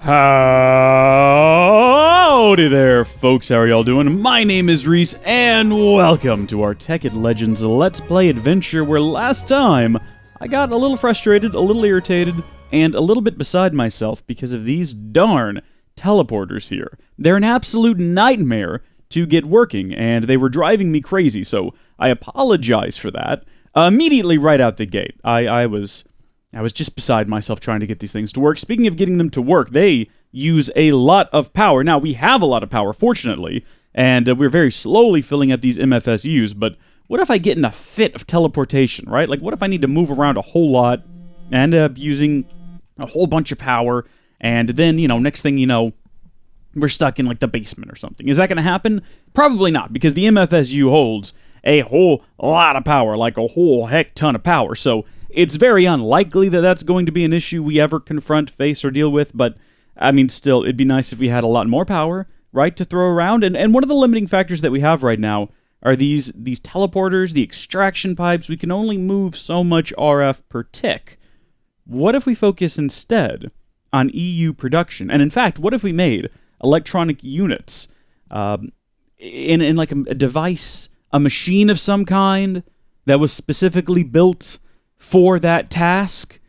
Howdy there, folks. How are y'all doing? My name is Reese, and welcome to our Tekkit Legends Let's Play adventure, where last time I got a little frustrated, a little irritated, and a little bit beside myself because of these darn teleporters here. They're an absolute nightmare to get working, and they were driving me crazy, so I apologize for that. Immediately right out the gate, I was just beside myself trying to get these things to work. Speaking of getting them to work, they use a lot of power. Now, we have a lot of power, fortunately, and we're very slowly filling up these MFSUs, but what if I get in a fit of teleportation, right? Like, what if I need to move around a whole lot, end up using a whole bunch of power, and then, next thing you know, we're stuck in, like, the basement or something. Is that going to happen? Probably not, because the MFSU holds a whole lot of power, like a whole heck ton of power, so it's very unlikely that that's going to be an issue we ever confront, face, or deal with, but, I mean, still, it'd be nice if we had a lot more power, right, to throw around, and one of the limiting factors that we have right now are these teleporters, the extraction pipes. We can only move so much RF per tick. What if we focus instead on EU production? And in fact, what if we made electronic units in like a device, a machine of some kind that was specifically built for that task?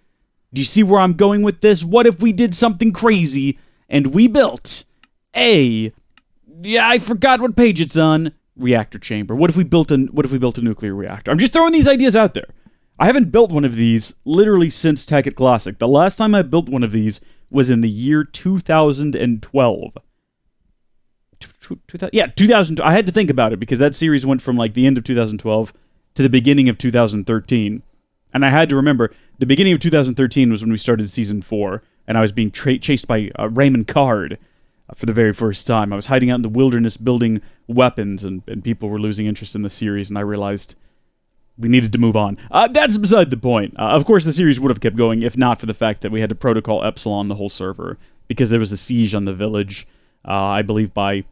Do you see where I'm going with this? What if we did something crazy and we built I forgot what page it's on, reactor chamber. What if we built a nuclear reactor? I'm just throwing these ideas out there. I haven't built one of these literally since Tekkit Classic. The last time I built one of these was in the year 2012. 2000. I had to think about it because that series went from like the end of 2012 to the beginning of 2013. And I had to remember, the beginning of 2013 was when we started Season 4, and I was being chased by Raymond Card for the very first time. I was hiding out in the wilderness building weapons, and people were losing interest in the series, and I realized we needed to move on. That's beside the point. Of course, the series would have kept going if not for the fact that we had to protocol Epsilon the whole server, because there was a siege on the village, I believe by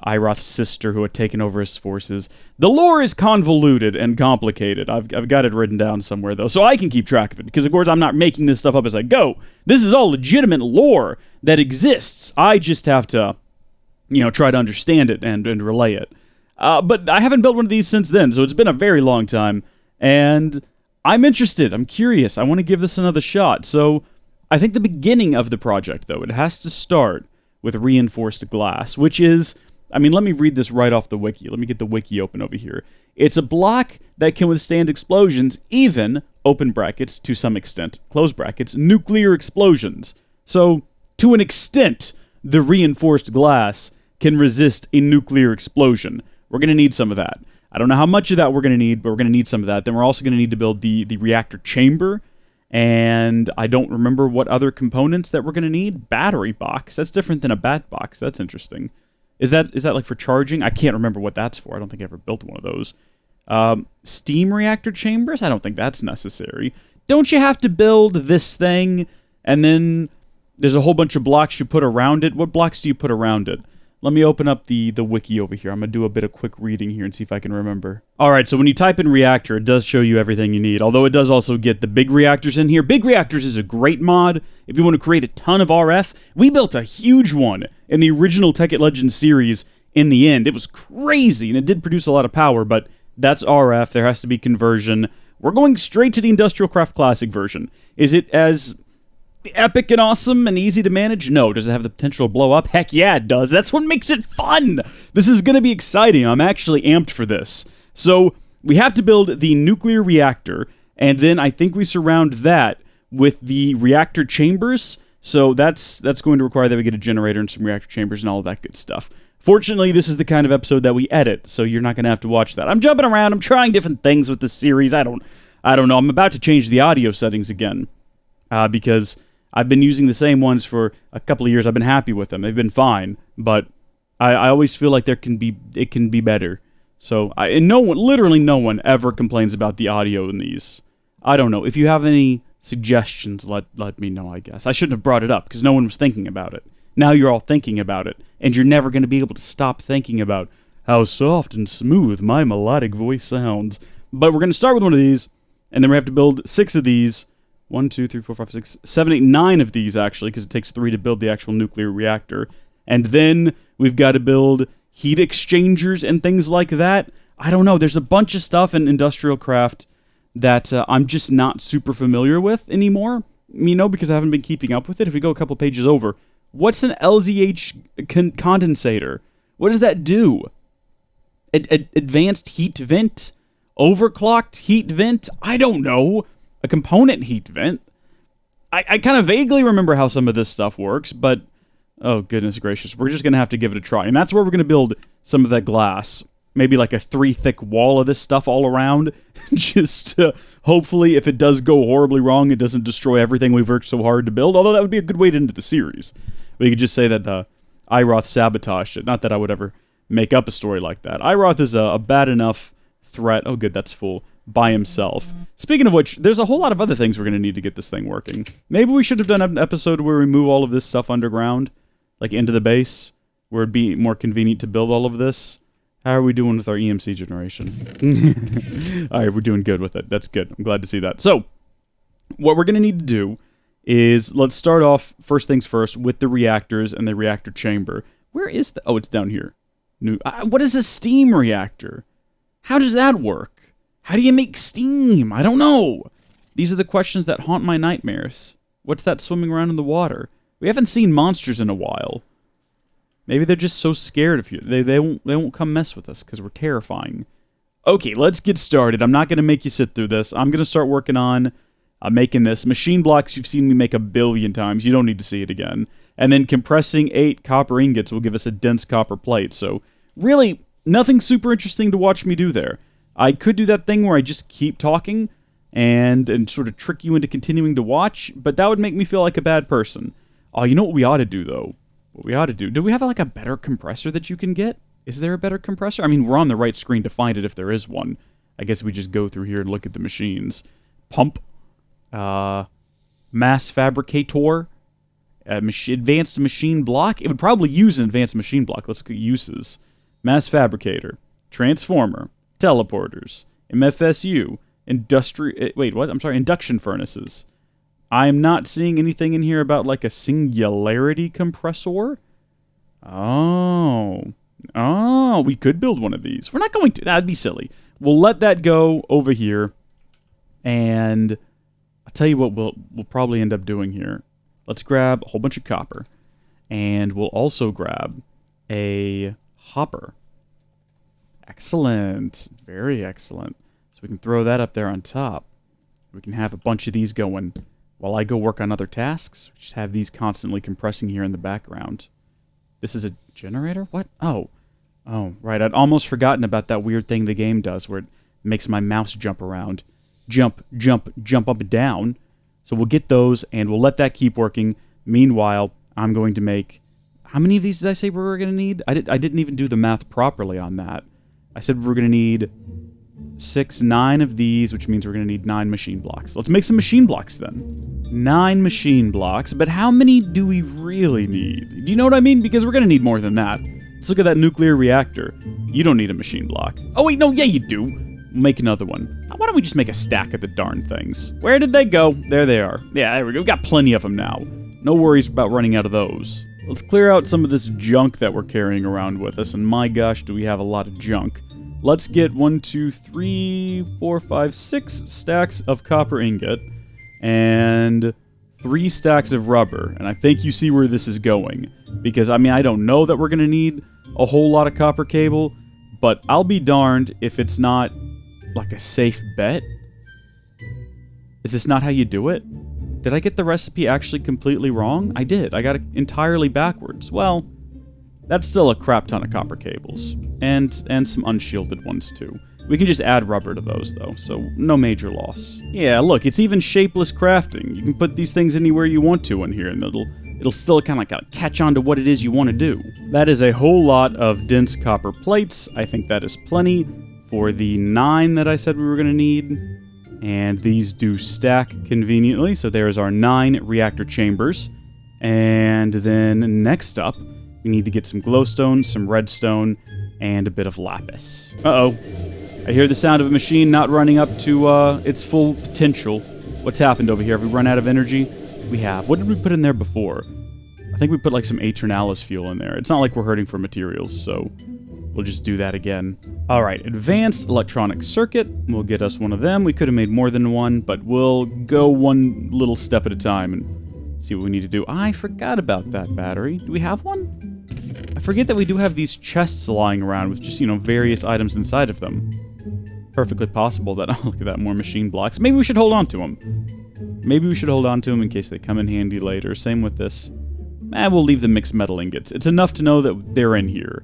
Iroth's sister who had taken over his forces. The lore is convoluted and complicated. I've got it written down somewhere, though, so I can keep track of it, because, of course, I'm not making this stuff up as I go. This is all legitimate lore that exists. I just have to, try to understand it and relay it. But I haven't built one of these since then, so it's been a very long time, and I'm interested. I'm curious. I want to give this another shot. So I think the beginning of the project, though, it has to start with reinforced glass, which is, let me read this right off the wiki. Let me get the wiki open over here. It's a block that can withstand explosions, even, open brackets, to some extent, close brackets, nuclear explosions. So, to an extent, the reinforced glass can resist a nuclear explosion. We're going to need some of that. I don't know how much of that we're going to need, but we're going to need some of that. Then we're also going to need to build the reactor chamber, and I don't remember what other components that we're going to need. Battery box. That's different than a bat box. That's interesting. Is that like for charging? I can't remember what that's for. I don't think I ever built one of those. Steam reactor chambers? I don't think that's necessary. Don't you have to build this thing, and then there's a whole bunch of blocks you put around it? What blocks do you put around it? Let me open up the wiki over here. I'm going to do a bit of quick reading here and see if I can remember. Alright, so when you type in reactor, it does show you everything you need, although it does also get the big reactors in here. Big reactors is a great mod if you want to create a ton of RF. We built a huge one in the original Tekkit Legends series in the end. It was crazy, and it did produce a lot of power, but that's RF. There has to be conversion. We're going straight to the Industrial Craft Classic version. Is it as epic and awesome and easy to manage? No. Does it have the potential to blow up? Heck yeah, it does. That's what makes it fun. This is going to be exciting. I'm actually amped for this. So we have to build the nuclear reactor, and then I think we surround that with the reactor chambers. So that's going to require that we get a generator and some reactor chambers and all of that good stuff. Fortunately, this is the kind of episode that we edit, so you're not going to have to watch that. I'm jumping around. I'm trying different things with this series. I don't know. I'm about to change the audio settings again because I've been using the same ones for a couple of years. I've been happy with them. They've been fine, but I always feel like it can be better. So, literally no one ever complains about the audio in these. I don't know. If you have any suggestions, let me know, I guess. I shouldn't have brought it up, because no one was thinking about it. Now you're all thinking about it, and you're never going to be able to stop thinking about how soft and smooth my melodic voice sounds. But we're going to start with one of these, and then we have to build 6 of these, 1, 2, 3, 4, 5, 6, 7, 8, 9 of these, actually, because it takes 3 to build the actual nuclear reactor. And then we've got to build heat exchangers and things like that. I don't know. There's a bunch of stuff in industrial craft that I'm just not super familiar with anymore, because I haven't been keeping up with it. If we go a couple pages over, what's an LZH condensator? What does that do? Advanced heat vent? Overclocked heat vent? I don't know. A component heat vent? I kind of vaguely remember how some of this stuff works, but oh, goodness gracious. We're just going to have to give it a try. And that's where we're going to build some of that glass. Maybe like a 3-thick wall of this stuff all around. Just hopefully, if it does go horribly wrong, it doesn't destroy everything we've worked so hard to build. Although that would be a good way to end the series. We could just say that Iroth sabotaged it. Not that I would ever make up a story like that. Iroth is a bad enough threat. Oh, good, that's full. By himself. Speaking of which, there's a whole lot of other things we're going to need to get this thing working. Maybe we should have done an episode where we move all of this stuff underground, like into the base, where it'd be more convenient to build all of this. How are we doing with our EMC generation? All right, we're doing good with it. That's good. I'm glad to see that. So, what we're going to need to do is, let's start off, first things first, with the reactors and the reactor chamber. Where is the... Oh, it's down here. What is a steam reactor? How does that work? How do you make steam? I don't know. These are the questions that haunt my nightmares. What's that swimming around in the water? We haven't seen monsters in a while. Maybe they're just so scared of you. They won't come mess with us because we're terrifying. Okay, let's get started. I'm not going to make you sit through this. I'm going to start working on making this. Machine blocks you've seen me make 1 billion times. You don't need to see it again. And then compressing 8 copper ingots will give us a dense copper plate. So really, nothing super interesting to watch me do there. I could do that thing where I just keep talking and sort of trick you into continuing to watch, but that would make me feel like a bad person. Oh, you know what we ought to do, though? What we ought to do? Do we have, like, a better compressor that you can get? Is there a better compressor? I mean, we're on the right screen to find it if there is one. I guess we just go through here and look at the machines. Pump. Mass fabricator. Advanced machine block. It would probably use an advanced machine block. Let's go uses. Mass fabricator. Transformer. Teleporters, MFSU, induction furnaces. I'm not seeing anything in here about like a singularity compressor. Oh, we could build one of these. We're not going to. That'd be silly. We'll let that go over here, and I'll tell you what we'll probably end up doing here. Let's grab a whole bunch of copper, and we'll also grab a hopper. Excellent. Very excellent. So we can throw that up there on top. We can have a bunch of these going while I go work on other tasks. Just have these constantly compressing here in the background. This is a generator? What? Oh, right. I'd almost forgotten about that weird thing the game does where it makes my mouse jump around. Jump up and down. So we'll get those and we'll let that keep working. Meanwhile, I'm going to make... How many of these did I say we were going to need? I didn't even do the math properly on that. I said we were going to need 9 of these, which means we're going to need 9 machine blocks. Let's make some machine blocks then. 9 machine blocks, but how many do we really need? Do you know what I mean? Because we're going to need more than that. Let's look at that nuclear reactor. You don't need a machine block. Oh wait, no, yeah you do. We'll make another one. Why don't we just make a stack of the darn things? Where did they go? There they are. Yeah, there we go. We've got plenty of them now. No worries about running out of those. Let's clear out some of this junk that we're carrying around with us, and my gosh, do we have a lot of junk. Let's get 1, 2, 3, 4, 5, 6 stacks of copper ingot, and 3 stacks of rubber, and I think you see where this is going, because, I mean, I don't know that we're going to need a whole lot of copper cable, but I'll be darned if it's not, like, a safe bet. Is this not how you do it? Did I get the recipe actually completely wrong? I did. I got it entirely backwards. Well, that's still a crap ton of copper cables. And some unshielded ones, too. We can just add rubber to those, though, so no major loss. Yeah, look, it's even shapeless crafting. You can put these things anywhere you want to in here, and it'll still kind of like catch on to what it is you want to do. That is a whole lot of dense copper plates. I think that is plenty for the 9 that I said we were going to need. And these do stack conveniently, so there's our 9 reactor chambers. And then next up, we need to get some glowstone, some redstone, and a bit of lapis. Uh-oh. I hear the sound of a machine not running up to its full potential. What's happened over here? Have we run out of energy? We have. What did we put in there before? I think we put like some Aeternalis fuel in there. It's not like we're hurting for materials, so we'll just do that again. Alright, advanced electronic circuit. We'll get us one of them. We could have made more than one, but we'll go one little step at a time and see what we need to do. I forgot about that battery. Do we have one? I forget that we do have these chests lying around with just, you know, various items inside of them. Perfectly possible that, oh, look at that, more machine blocks. Maybe we should hold on to them. Maybe we should hold on to them in case they come in handy later. Same with this. We'll leave the mixed metal ingots. It's enough to know that they're in here.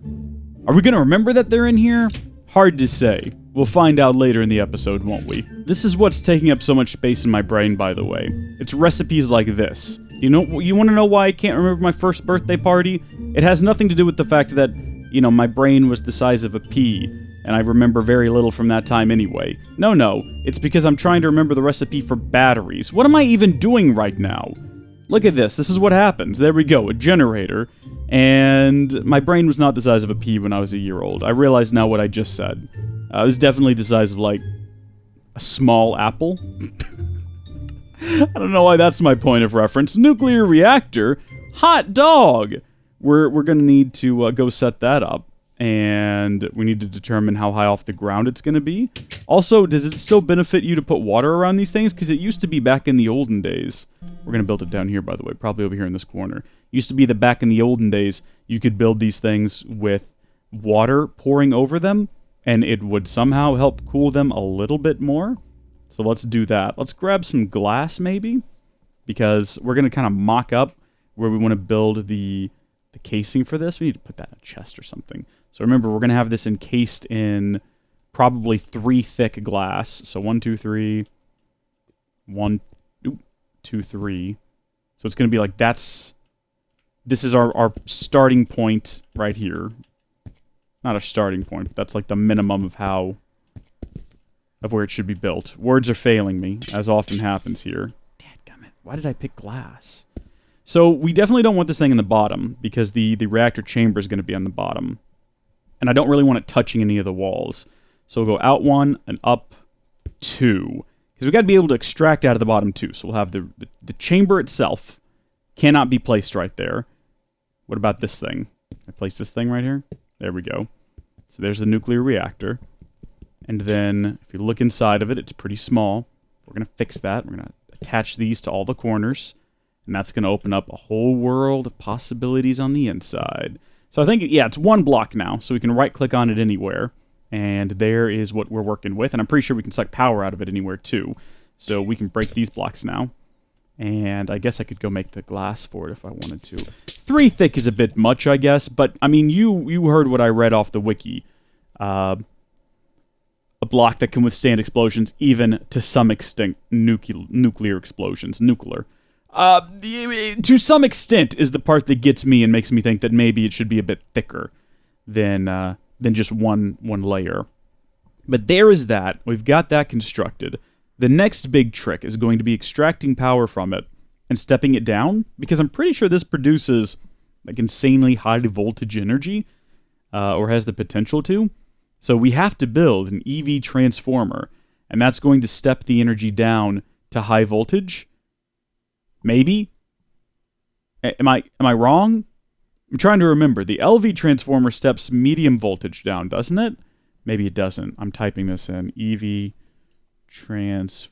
Are we going to remember that they're in here? Hard to say. We'll find out later in the episode, won't we? This is what's taking up so much space in my brain, by the way. It's recipes like this. You want to know why I can't remember my first birthday party? It has nothing to do with the fact that, you know, my brain was the size of a pea, and I remember very little from that time anyway. No, it's because I'm trying to remember the recipe for batteries. What am I even doing right now? Look at this. This is what happens. There we go, a generator. And my brain was not the size of a pea when I was a year old. I realize now what I just said. It was definitely the size of, like, a small apple. I don't know why that's my point of reference. Nuclear reactor? Hot dog! We're gonna need to go set that up. And we need to determine how high off the ground it's gonna be. Also, does it still benefit you to put water around these things? Because it used to be back in the olden days. We're gonna build it down here, by the way, probably over here in this corner. Used to be that back in the olden days, you could build these things with water pouring over them, and it would somehow help cool them a little bit more. So let's do that. Let's grab some glass, maybe, because we're gonna kind of mock up where we want to build the casing for this. We need to put that in a chest or something. So remember, we're going to have this encased in probably 3 thick glass. So 1, 2, 3. 1, 2, 3. So it's going to be like this is our starting point right here. Not a starting point, but that's like the minimum of where it should be built. Words are failing me, as often happens here. Dadgummit, why did I pick glass? So we definitely don't want this thing in the bottom, because the reactor chamber is going to be on the bottom. And I don't really want it touching any of the walls. So we'll go out 1 and up 2. Because we've got to be able to extract out of the bottom 2. So we'll have the chamber itself cannot be placed right there. What about this thing? I place this thing right here? There we go. So there's the nuclear reactor. And then if you look inside of it, it's pretty small. We're going to fix that. We're going to attach these to all the corners. And that's going to open up a whole world of possibilities on the inside. So I think, yeah, it's 1 block now, so we can right-click on it anywhere. And there is what we're working with. And I'm pretty sure we can suck power out of it anywhere, too. So we can break these blocks now. And I guess I could go make the glass for it if I wanted to. 3 thick is a bit much, I guess. But, I mean, you heard what I read off the wiki. A block that can withstand explosions, even to some extent, nuclear explosions. Nuclear. To some extent is the part that gets me and makes me think that maybe it should be a bit thicker than just one layer. But there is that. We've got that constructed. The next big trick is going to be extracting power from it and stepping it down, because I'm pretty sure this produces like insanely high voltage energy, or has the potential to. So we have to build an EV transformer, and that's going to step the energy down to high voltage. Maybe? Am I wrong? I'm trying to remember. The LV transformer steps medium voltage down, doesn't it? Maybe it doesn't. I'm typing this in. EV transformer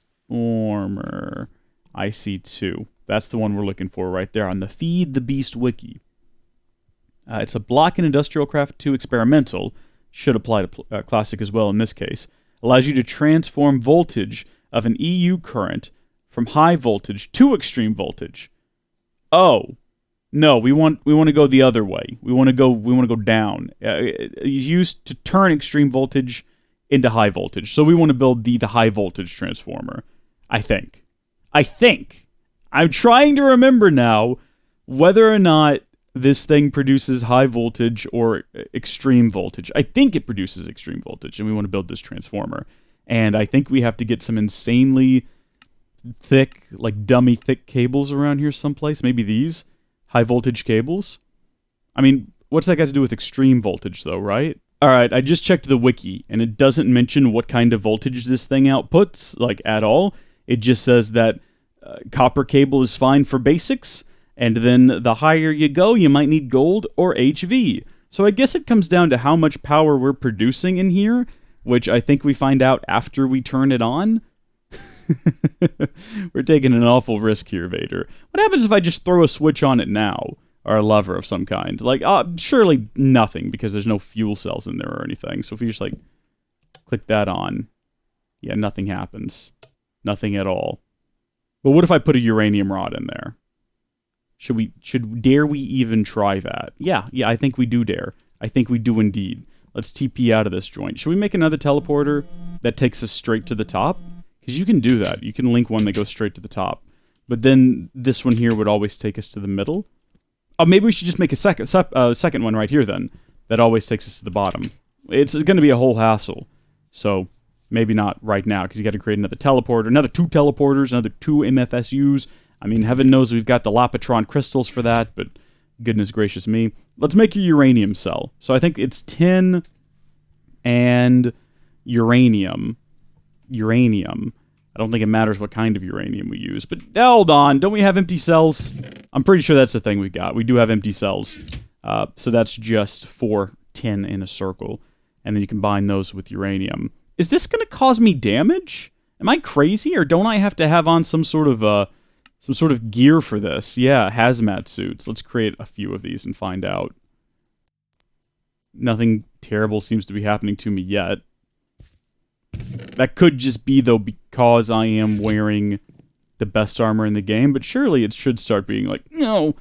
IC2. That's the one we're looking for right there on the Feed the Beast wiki. It's a block in Industrial Craft 2 experimental. Should apply to Classic as well in this case. Allows you to transform voltage of an EU current from high voltage to extreme voltage. Oh, no, we want to go the other way. We want to go down. It's used to turn extreme voltage into high voltage. So we want to build the high voltage transformer. I think. I'm trying to remember now whether or not this thing produces high voltage or extreme voltage. I think it produces extreme voltage, and we want to build this transformer. And I think we have to get some insanely thick, like dummy thick cables around here someplace. Maybe these high voltage cables. I mean, what's that got to do with extreme voltage, though, right? All right, I just checked the wiki, and it doesn't mention what kind of voltage this thing outputs, like, at all. It just says that copper cable is fine for basics, and then the higher you go, you might need gold or HV. So I guess it comes down to how much power we're producing in here, which I think we find out after we turn it on. We're taking an awful risk here, Vader. What happens if I just throw a switch on it now? Or a lever of some kind? Like, surely nothing, because there's no fuel cells in there or anything. So if we just, like, click that on, yeah, nothing happens. Nothing at all. But what if I put a uranium rod in there? Dare we even try that? Yeah, I think we do dare. I think we do indeed. Let's TP out of this joint. Should we make another teleporter that takes us straight to the top? Because you can do that. You can link one that goes straight to the top. But then this one here would always take us to the middle. Oh, maybe we should just make a second one right here then. That always takes us to the bottom. It's going to be a whole hassle. So maybe not right now, because you got to create another teleporter, another 2 teleporters, another 2 MFSUs. I mean, heaven knows we've got the Lapotron crystals for that, but goodness gracious me. Let's make a uranium cell. So I think it's tin and uranium. I don't think it matters what kind of uranium we use. But hold on, don't we have empty cells? I'm pretty sure that's the thing we got. We do have empty cells. So that's just 4 tin in a circle. And then you combine those with uranium. Is this going to cause me damage? Am I crazy, or don't I have to have on some sort of gear for this? Yeah, hazmat suits. Let's create a few of these and find out. Nothing terrible seems to be happening to me yet. That could just be, though, because I am wearing the best armor in the game, but surely it should start being like, no,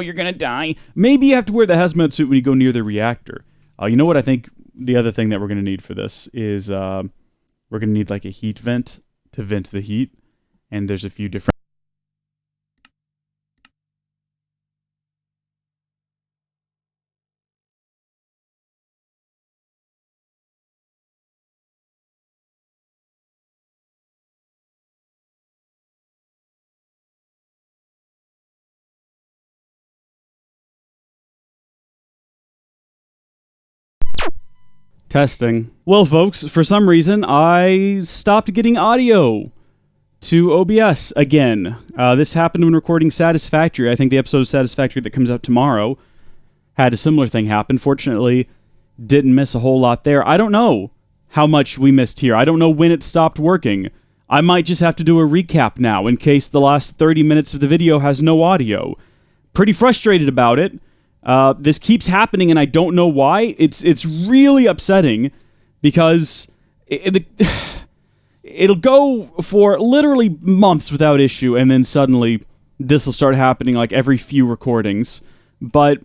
you're gonna die. Maybe you have to wear the hazmat suit when you go near the reactor. You know what I think the other thing that we're gonna need for this is, we're gonna need, like, a heat vent to vent the heat, and there's a few different... Testing. Well, folks, for some reason, I stopped getting audio to OBS again. This happened when recording Satisfactory. I think the episode of Satisfactory that comes out tomorrow had a similar thing happen. Fortunately, didn't miss a whole lot there. I don't know how much we missed here. I don't know when it stopped working. I might just have to do a recap now in case the last 30 minutes of the video has no audio. Pretty frustrated about it. This keeps happening, and I don't know why. It's really upsetting, because it'll go for literally months without issue, and then suddenly this will start happening like every few recordings. But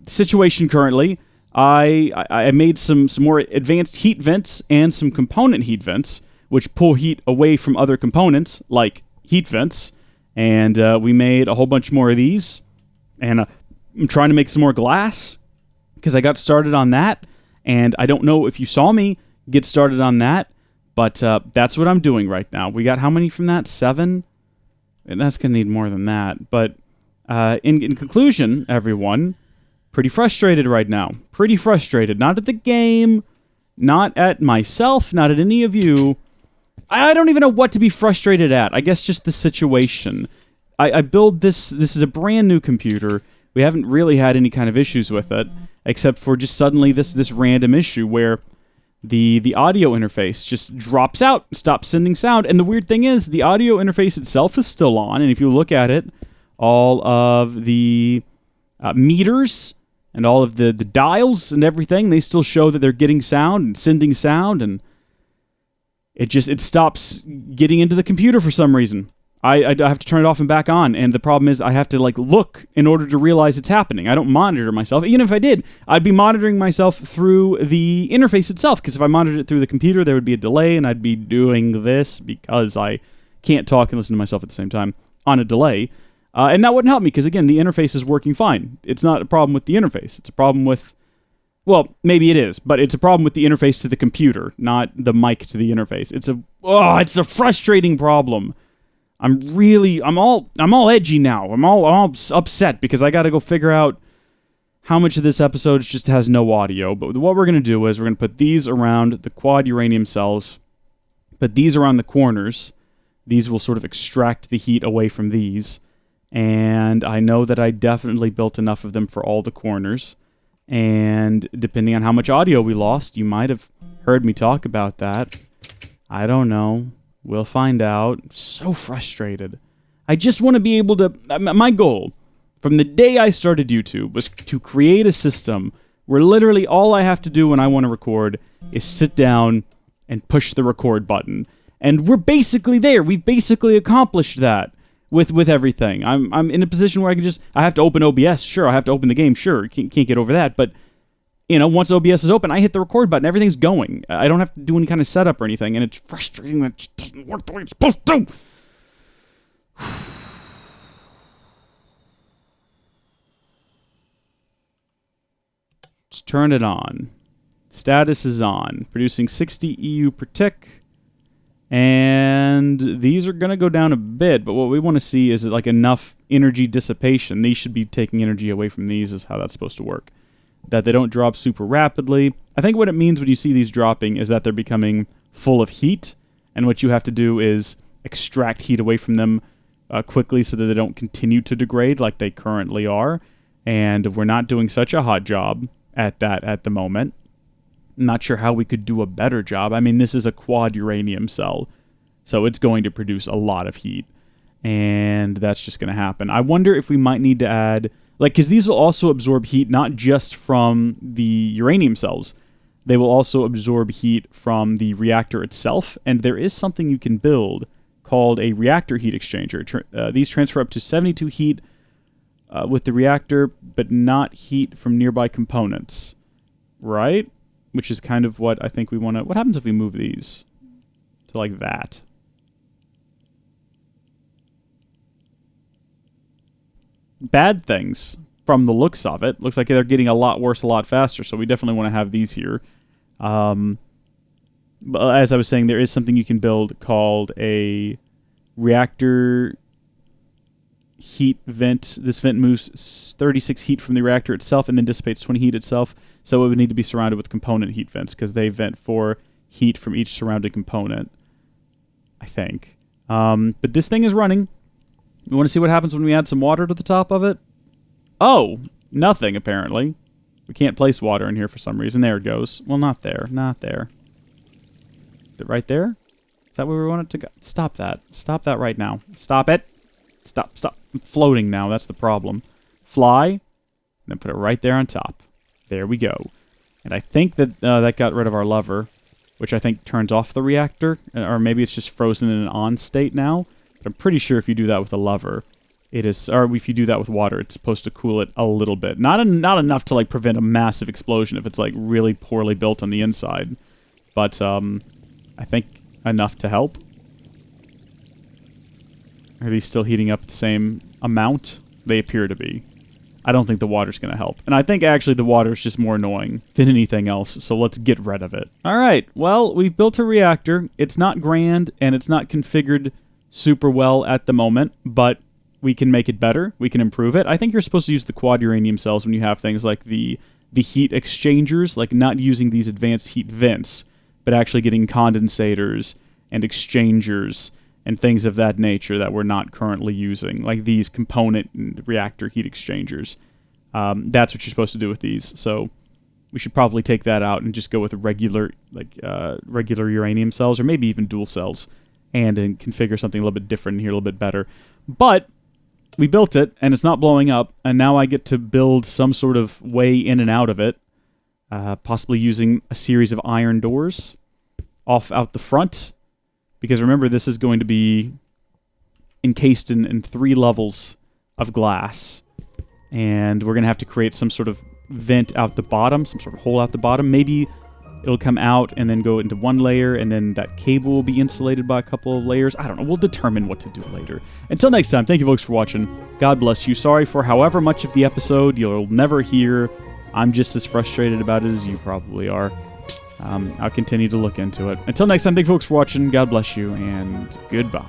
situation currently, I made some more advanced heat vents and some component heat vents, which pull heat away from other components, like heat vents, and we made a whole bunch more of these, and I'm trying to make some more glass, because I got started on that, and I don't know if you saw me get started on that, but that's what I'm doing right now. We got how many from that? 7? And that's going to need more than that. But in conclusion, everyone, pretty frustrated right now. Pretty frustrated. Not at the game, not at myself, not at any of you. I don't even know what to be frustrated at. I guess just the situation. I build this. This is a brand new computer. We haven't really had any kind of issues with it, except for just suddenly this random issue where the audio interface just drops out, stops sending sound. And the weird thing is, the audio interface itself is still on, and if you look at it, all of the meters and all of the dials and everything, they still show that they're getting sound and sending sound, and it stops getting into the computer for some reason. I have to turn it off and back on, and the problem is I have to, like, look in order to realize it's happening. I don't monitor myself. Even if I did, I'd be monitoring myself through the interface itself, because if I monitored it through the computer, there would be a delay, and I'd be doing this because I can't talk and listen to myself at the same time on a delay. And that wouldn't help me, because, again, the interface is working fine. It's not a problem with the interface. It's a problem with... Well, maybe it is, but it's a problem with the interface to the computer, not the mic to the interface. It's a frustrating problem. I'm all edgy now. I'm all upset because I got to go figure out how much of this episode just has no audio. But what we're going to do is we're going to put these around the quad uranium cells, put these around the corners, These will sort of extract the heat away from these. And I know that I definitely built enough of them for all the corners. And depending on how much audio we lost, you might have heard me talk about that. I don't know. We'll find out. I'm so frustrated. I just want to be able to... My goal from the day I started YouTube was to create a system where literally all I have to do when I want to record is sit down and push the record button. And we're basically there. We've basically accomplished that with everything. I'm in a position where I have to open OBS, sure. I have to open the game, sure. Can't get over that. But, once OBS is open, I hit the record button. Everything's going. I don't have to do any kind of setup or anything. And it's frustrating that it just doesn't work the way it's supposed to. Let's turn it on. Status is on. Producing 60 EU per tick. And these are going to go down a bit, but what we want to see is like enough energy dissipation. These should be taking energy away from these is how that's supposed to work. That they don't drop super rapidly. I think what it means when you see these dropping is that they're becoming full of heat, and what you have to do is extract heat away from them quickly so that they don't continue to degrade like they currently are. And we're not doing such a hot job at that at the moment. Not sure how we could do a better job. I mean, this is a quad uranium cell, so it's going to produce a lot of heat, and that's just going to happen. I wonder if we might need to add, because these will also absorb heat not just from the uranium cells. They will also absorb heat from the reactor itself, and there is something you can build called a reactor heat exchanger. These transfer up to 72 heat with the reactor, but not heat from nearby components, right? Which is kind of what I think we want to... What happens if we move these to like that? Bad things from the looks of it. Looks like they're getting a lot worse a lot faster, so we definitely want to have these here. But as I was saying, there is something you can build called a reactor heat vent. This vent moves 36 heat from the reactor itself and then dissipates 20 heat itself. So it would need to be surrounded with component heat vents because they vent for heat from each surrounding component, I think. But this thing is running. We want to see what happens when we add some water to the top of it. Oh, nothing apparently. We can't place water in here for some reason. There it goes. Well, not there. Not there. Is it right there? Is that where we want it to go? Stop that. Stop that right now. Stop it. Stop. I'm floating now. That's the problem. Fly, and then put it right there on top. There we go. And I think that that got rid of our lever, which I think turns off the reactor. Or maybe it's just frozen in an on state now. But I'm pretty sure if you do that with a lever, it is... Or if you do that with water, it's supposed to cool it a little bit. Not enough to like prevent a massive explosion if it's like really poorly built on the inside. But I think enough to help. Are these still heating up the same amount? They appear to be. I don't think the water's going to help. And I think actually the water's just more annoying than anything else, so let's get rid of it. Alright, well, we've built a reactor. It's not grand, and it's not configured super well at the moment, but we can make it better. We can improve it. I think you're supposed to use the quad uranium cells when you have things like the heat exchangers, like not using these advanced heat vents, but actually getting condensators and exchangers and things of that nature that we're not currently using, like these component and reactor heat exchangers. That's what you're supposed to do with these. So we should probably take that out and just go with regular uranium cells, or maybe even dual cells, and then configure something a little bit different here, a little bit better. But we built it, and it's not blowing up, and now I get to build some sort of way in and out of it, possibly using a series of iron doors out the front. Because remember, this is going to be encased in 3 levels of glass. And we're going to have to create some sort of vent out the bottom, some sort of hole out the bottom. Maybe it'll come out and then go into one layer, and then that cable will be insulated by a couple of layers. I don't know. We'll determine what to do later. Until next time, thank you folks for watching. God bless you. Sorry for however much of the episode you'll never hear. I'm just as frustrated about it as you probably are. I'll continue to look into it. Until next time, thank you folks for watching. God bless you, and goodbye.